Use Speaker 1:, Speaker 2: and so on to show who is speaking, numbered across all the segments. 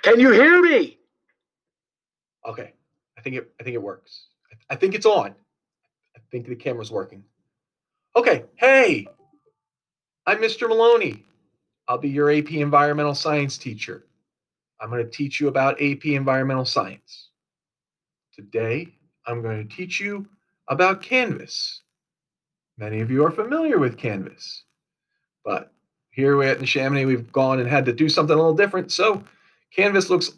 Speaker 1: Can you hear me? Okay, I think it works. I think it's on. I think the camera's working. Okay, hey, I'm Mr. Maloney. I'll be your AP Environmental Science teacher. I'm going to teach you about AP Environmental Science. Today, I'm going to teach you about Canvas. Many of you are familiar with Canvas, but here at Neshaminy, we've gone and had to do something a little different. So Canvas looks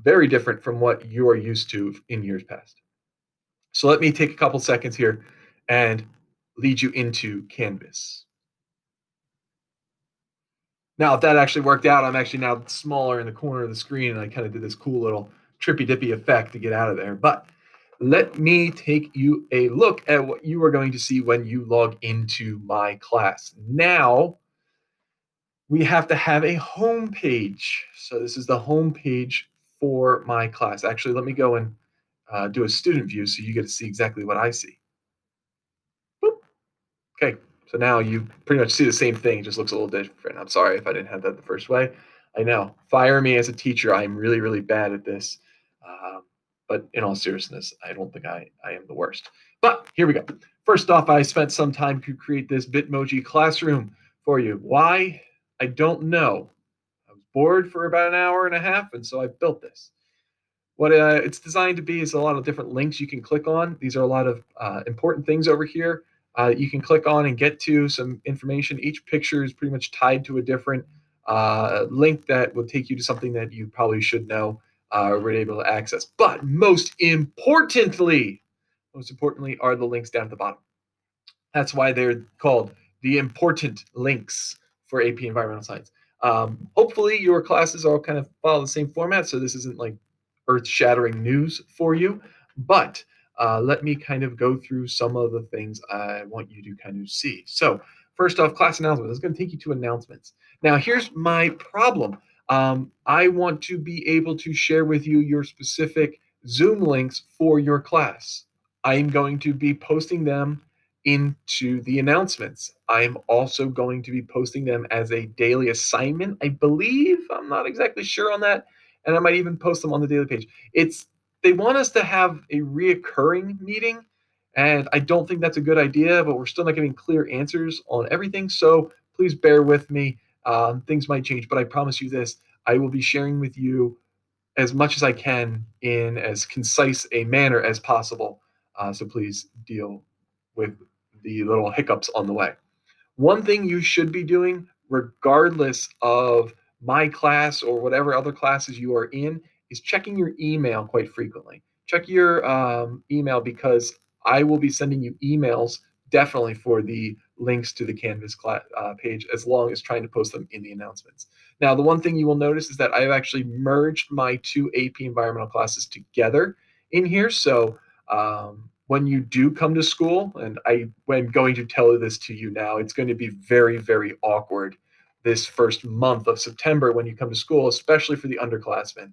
Speaker 1: very different from what you are used to in years past. So let me take a couple seconds here and lead you into Canvas. Now, if that actually worked out, I'm actually now smaller in the corner of the screen, and I kind of did this cool little trippy dippy effect to get out of there. But let me take you a look at what you are going to see when you log into my class. Now, we have to have a home page. So this is the home page for my class. Actually, let me go and do a student view so you get to see exactly what I see. Boop. Okay, so now you pretty much see the same thing. It just looks a little different. I'm sorry if I didn't have that the first way. I know. Fire me as a teacher. I'm really, really bad at this. But in all seriousness, I don't think I am the worst. But here we go. First off, I spent some time to create this Bitmoji classroom for you. Why? I don't know. I was bored for about an hour and a half, and so I built this. What it's designed to be is a lot of different links you can click on. These are a lot of important things over here. You can click on and get to some information. Each picture is pretty much tied to a different link that will take you to something that you probably should know or were able to access. But most importantly are the links down at the bottom. That's why they're called the important links for AP Environmental Science. Hopefully your classes all kind of follow the same format, so this isn't like earth-shattering news for you, but let me kind of go through some of the things I want you to kind of see. So first off, class announcements. It's going to take you to announcements. Now, here's my problem. I want to be able to share with you your specific Zoom links for your class. I'm going to be posting them into the announcements. I'm also going to be posting them as a daily assignment, I believe. I'm not exactly sure on that. And I might even post them on the daily page. They want us to have a reoccurring meeting, and I don't think that's a good idea, but we're still not getting clear answers on everything. So please bear with me. Things might change, but I promise you this, I will be sharing with you as much as I can in as concise a manner as possible. So please deal with the little hiccups on the way. One thing you should be doing, regardless of my class or whatever other classes you are in, is checking your email quite frequently. Check your email because I will be sending you emails definitely for the links to the Canvas page, as long as trying to post them in the announcements. Now, the one thing you will notice is that I've actually merged my two AP environmental classes together in here. So when you do come to school, and I'm going to tell this to you now, it's going to be very, very awkward this first month of September when you come to school, especially for the underclassmen.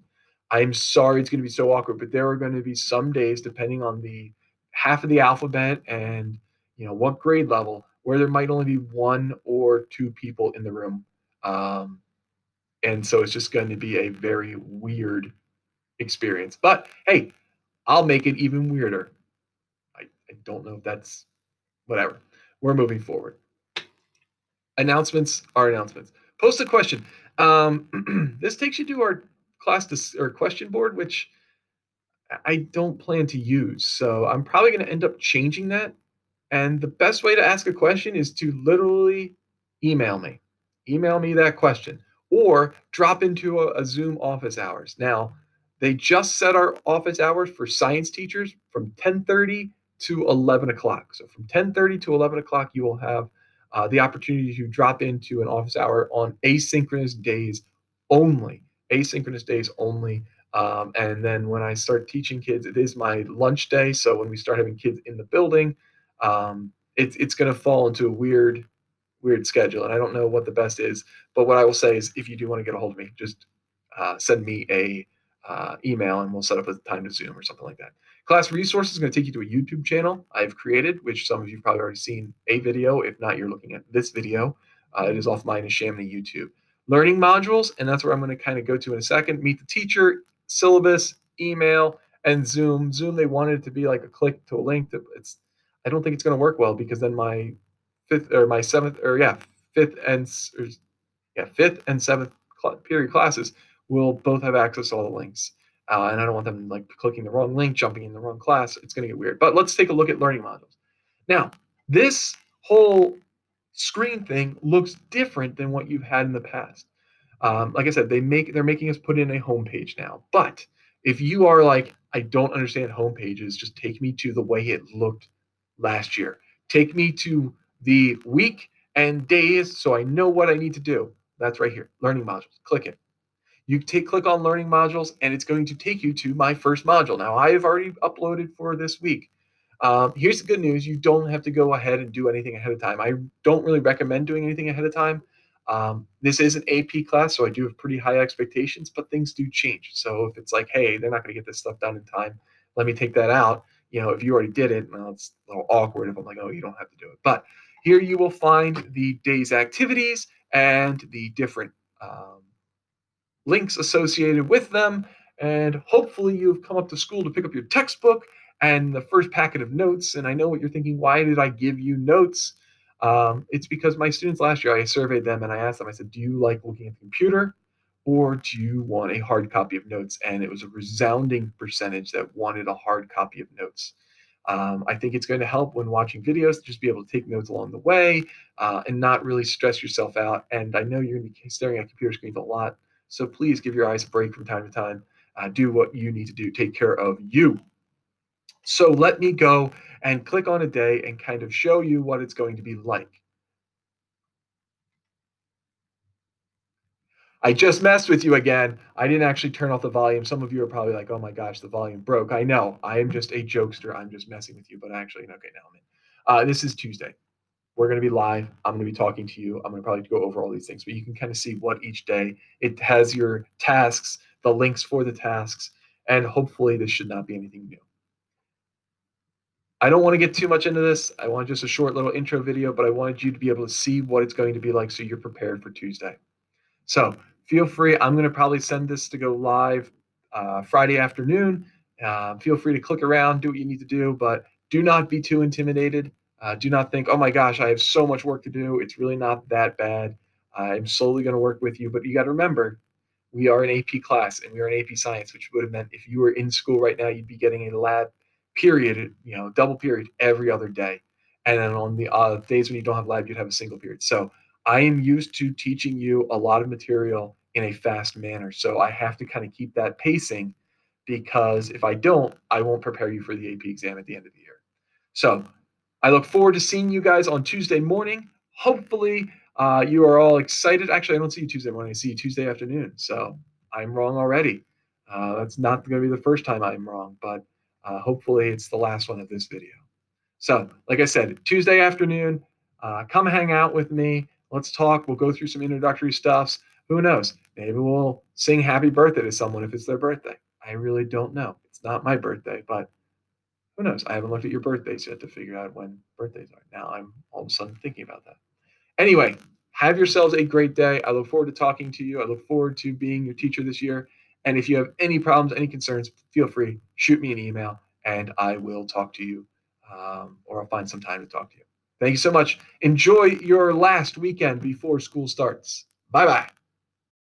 Speaker 1: I'm sorry it's going to be so awkward, but there are going to be some days, depending on the half of the alphabet and what grade level, where there might only be one or two people in the room. And so it's just going to be a very weird experience. But hey, I'll make it even weirder. I don't know if that's whatever. We're moving forward. Announcements are announcements. Post a question. This takes you to our class or question board, which I don't plan to use. So I'm probably going to end up changing that. And the best way to ask a question is to literally email me. Email me that question or drop into a Zoom office hours. Now, they just set our office hours for science teachers from 10:30 to 11 o'clock. So from 10:30 to 11 o'clock, you will have the opportunity to drop into an office hour on asynchronous days only. Asynchronous days only. And then when I start teaching kids, it is my lunch day. So when we start having kids in the building, it's going to fall into a weird schedule. And I don't know what the best is. But what I will say is if you do want to get a hold of me, just send me a email and we'll set up a time to Zoom or something like that. Class resources is going to take you to a YouTube channel I've created, which some of you have probably already seen a video. If not, you're looking at this video. It is off my Neshaminy YouTube. learning modules, and that's where I'm going to kind of go to in a second. Meet the teacher, syllabus, email, and Zoom. Zoom, they wanted it to be like a click to a link. I don't think it's going to work well because then my fifth and or, yeah, fifth and seventh period classes will both have access to all the links. And I don't want them like clicking the wrong link, jumping in the wrong class. It's going to get weird. But let's take a look at learning modules. Now, this whole screen thing looks different than what you've had in the past. Like I said, they're making us put in a homepage now. But if you are like, I don't understand homepages, just take me to the way it looked last year. Take me to the week and days so I know what I need to do. That's right here, learning modules. Click it. Click on learning modules, and it's going to take you to my first module. Now, I have already uploaded for this week. Here's the good news. You don't have to go ahead and do anything ahead of time. I don't really recommend doing anything ahead of time. This is an AP class, so I do have pretty high expectations, but things do change. So if it's like, hey, they're not going to get this stuff done in time, let me take that out. If you already did it, well, it's a little awkward if I'm like, oh, you don't have to do it. But here you will find the day's activities and the different links associated with them. And hopefully you've come up to school to pick up your textbook and the first packet of notes. And I know what you're thinking, why did I give you notes? It's because my students last year, I surveyed them and I asked them, I said, do you like looking at the computer or do you want a hard copy of notes? And it was a resounding percentage that wanted a hard copy of notes. I think it's going to help when watching videos to just be able to take notes along the way and not really stress yourself out. And I know you're going to be staring at computer screens a lot, so please give your eyes a break from time to time. Do what you need to do. Take care of you. So let me go and click on a day and kind of show you what it's going to be like. I just messed with you again. I didn't actually turn off the volume. Some of you are probably like, oh my gosh, the volume broke. I know. I am just a jokester. I'm just messing with you. But actually, okay, now I'm in. This is Tuesday. We're going to be live. I'm going to be talking to you. I'm going to probably go over all these things, but you can kind of see what each day it has your tasks, the links for the tasks, and hopefully this should not be anything new. I don't want to get too much into this. I want just a short little intro video, but I wanted you to be able to see what it's going to be like so you're prepared for Tuesday. So feel free. I'm going to probably send this to go live Friday afternoon. Feel free to click around, do what you need to do, but do not be too intimidated. Do not think, oh my gosh, I have so much work to do. It's really not that bad. I'm slowly going to work with you. But you got to remember, we are an AP class and we are an AP science, which would have meant if you were in school right now, you'd be getting a lab period, double period every other day. And then on the days when you don't have lab, you'd have a single period. So I am used to teaching you a lot of material in a fast manner. So I have to kind of keep that pacing because if I don't, I won't prepare you for the AP exam at the end of the year. So I look forward to seeing you guys on Tuesday morning. Hopefully you are all excited. Actually, I don't see you Tuesday morning. I see you Tuesday afternoon. So I'm wrong already. That's not going to be the first time I'm wrong, but hopefully it's the last one of this video. So like I said, Tuesday afternoon, come hang out with me. Let's talk. We'll go through some introductory stuffs. Who knows? Maybe we'll sing happy birthday to someone if it's their birthday. I really don't know. It's not my birthday, but who knows? I haven't looked at your birthdays yet to figure out when birthdays are. Now I'm all of a sudden thinking about that. Anyway, have yourselves a great day. I look forward to talking to you. I look forward to being your teacher this year. And if you have any problems, any concerns, feel free, shoot me an email and I will talk to you or I'll find some time to talk to you. Thank you so much. Enjoy your last weekend before school starts. Bye-bye.